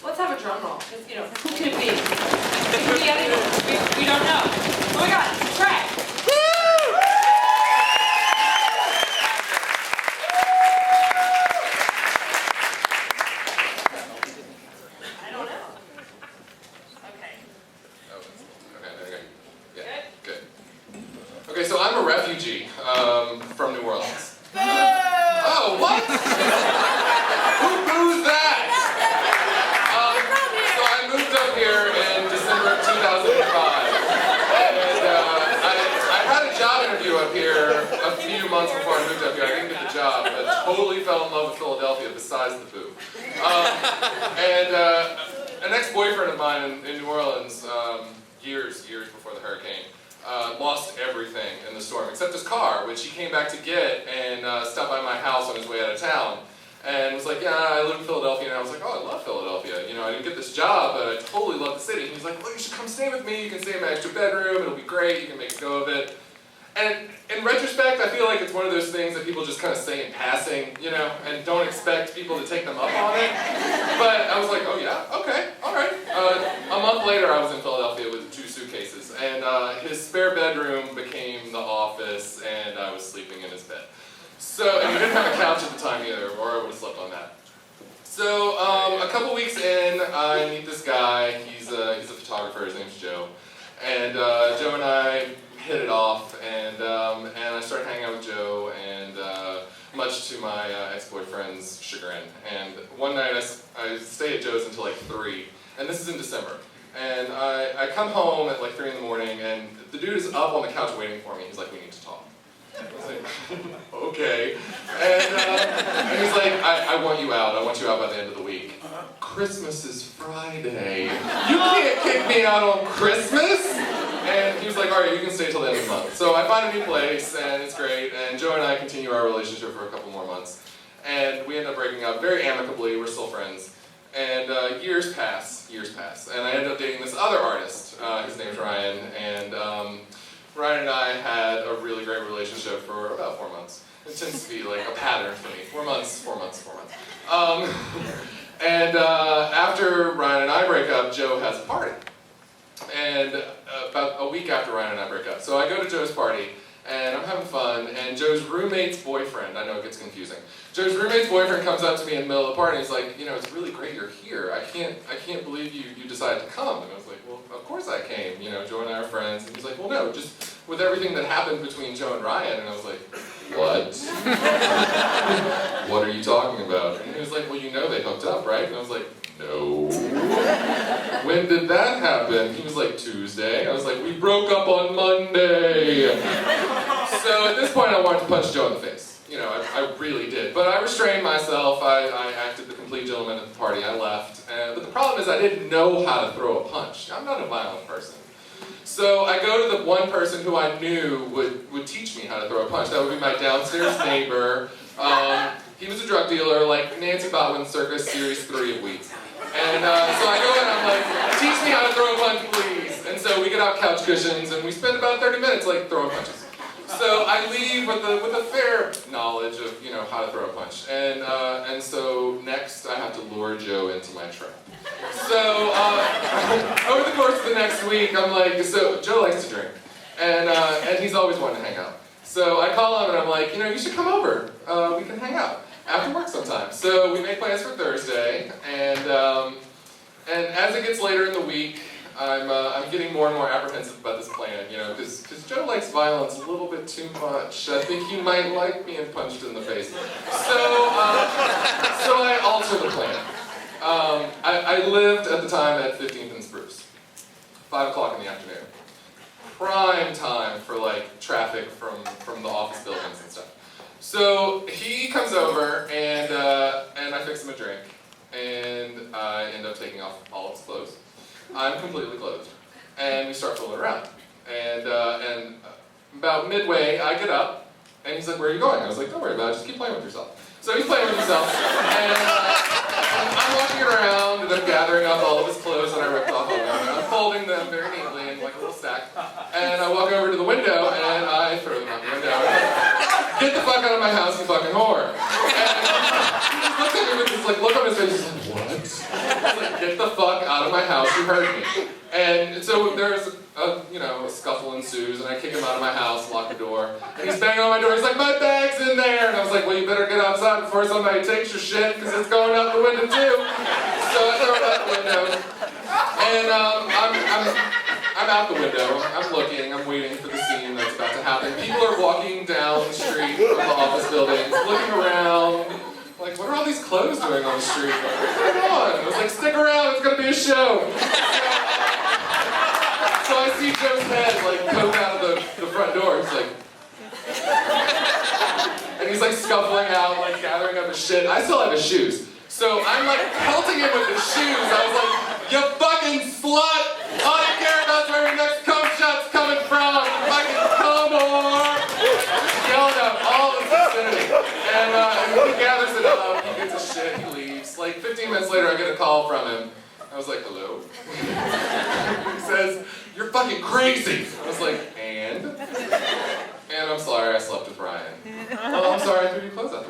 Let's have a drum roll, because, who could it be? It could be anyone. We don't know. Oh my God, Trey! I don't know. Okay. Oh, okay, there you go. Yeah, good. Okay, so I'm a refugee from New Orleans. Oh, what? Who boos that? So I moved up here in December of 2005, and I had a job interview up here a few months before I moved up here. I didn't get the job, but totally fell in love with Philadelphia besides the boo. And an ex-boyfriend of mine in New Orleans, years before the hurricane, lost everything in the storm except his car, which he came back to get and stopped by my house on his way out of town. And was like, yeah, I live in Philadelphia, and I was like, oh, I love Philadelphia. I didn't get this job, but I totally love the city. And he was like, well, you should come stay with me. You can stay in my extra bedroom. It'll be great. You can make a go of it. And in retrospect, I feel like it's one of those things that people just kind of say in passing, and don't expect people to take them up on it. But I was like, oh yeah, okay, all right. A month later, I was in Philadelphia with 2 suitcases, and his spare bedroom became the office, and I was sleeping in his bed. So, and he didn't have a couch at the time either, or I would have slept on that. So, a couple weeks in, I meet this guy. He's a photographer. His name's Joe, and Joe and I hit it off, and I started hanging out with Joe, and much to my ex-boyfriend's chagrin. And one night I stay at Joe's until like 3, and this is in December. And I come home at like 3 in the morning, and the dude is up on the couch waiting for me. He's like, we need to talk. I was like, okay. And he's like, I want you out. I want you out by the end of the week. Christmas is Friday. You can't kick me out on Christmas? And he was like, all right, you can stay till the end of the month. So I find a new place, and it's great. And Joe and I continue our relationship for a couple more months. And we end up breaking up very amicably. We're still friends. And years pass. And I end up dating this other artist. His name's Ryan. And Ryan and I had a really great relationship for about 4 months. It tends to be like a pattern for me. 4 months. And after Ryan and I break up, Joe has a party. And about a week after Ryan and I break up. So I go to Joe's party, and I'm having fun, and Joe's roommate's boyfriend, I know it gets confusing, Joe's roommate's boyfriend comes up to me in the middle of the party, and he's like, it's really great you're here. I can't believe you decided to come. And I was like, well, of course I came. Joe and I are friends. And he's like, well, no, just with everything that happened between Joe and Ryan. And I was like, what? What are you talking about? And he was like, well, they hooked up, right? And I was like, no. When did that happen? He was like, Tuesday. I was like, we broke up on Monday. So at this point, I wanted to punch Joe in the face. I really did. But I restrained myself. I acted the complete gentleman at the party. I left. But the problem is I didn't know how to throw a punch. I'm not a violent person. So I go to the one person who I knew would teach me how to throw a punch. That would be my downstairs neighbor. He was a drug dealer, like Nancy Botwin's Circus Series 3 of Weeds. And so I go and I'm like, teach me how to throw a punch, please. And so we get out couch cushions, and we spend about 30 minutes like throwing punches. So I leave with a fair knowledge of how to throw a punch, and so next I have to lure Joe into my trap. So over the course of the next week, I'm like, so Joe likes to drink, and he's always wanting to hang out. So I call him and I'm like, you should come over. We can hang out after work sometime. So we make plans for Thursday, and as it gets later in the week, I'm getting more and more apprehensive about this plan, because Joe likes violence a little bit too much. I think he might like being punched in the face. So I alter the plan. I lived at the time at 15th and Spruce, 5 o'clock in the afternoon. Prime time for traffic from the office buildings and stuff. So he comes over, and I fix him a drink, and I end up taking off all of his clothes. I'm completely clothed, and we start fooling around. And about midway, I get up, and he's like, where are you going? I was like, don't worry about it, just keep playing with yourself. So he's playing with himself, and I'm walking around, and I'm gathering up all of his clothes that I ripped off of him, and I'm folding them very neatly in like a little stack. And I walk over to the window, and I throw them out the window. Get the fuck out of my house, you fucking whore. And he just looks at me with this look on his face, he's like, what? I was like, get the fuck out of my house, you hurt me. And so there's a scuffle ensues, and I kick him out of my house, lock the door, and he's banging on my door, he's like, my bag's in there! And I was like, well, you better get outside before somebody takes your shit, because it's going out the window too. So I throw it out the window, and I'm out the window, I'm looking, I'm waiting for the scene that's about to happen. People are walking down the street from the office buildings, looking around, like, what are all these clothes doing on the street? What's going on? I was like, stick around, it's gonna be a show. So I see Joe's head, like, poke out of the front door. He's like... And he's, like, scuffling out, like, gathering up his shit. I still have his shoes. So I'm, like, pelting him with his shoes. I was like, you fucking slut! All I care about is where your next cum shot's coming from! Fucking cum whore! Just yelling at all the vicinity. And he gathers it up, he gets his shit, he leaves. Like, 15 minutes later, I get a call from him. I was like, hello? He says, you're fucking crazy! I was like, and? And I'm sorry, I slept with Brian. Oh, I'm sorry, I threw your clothes out.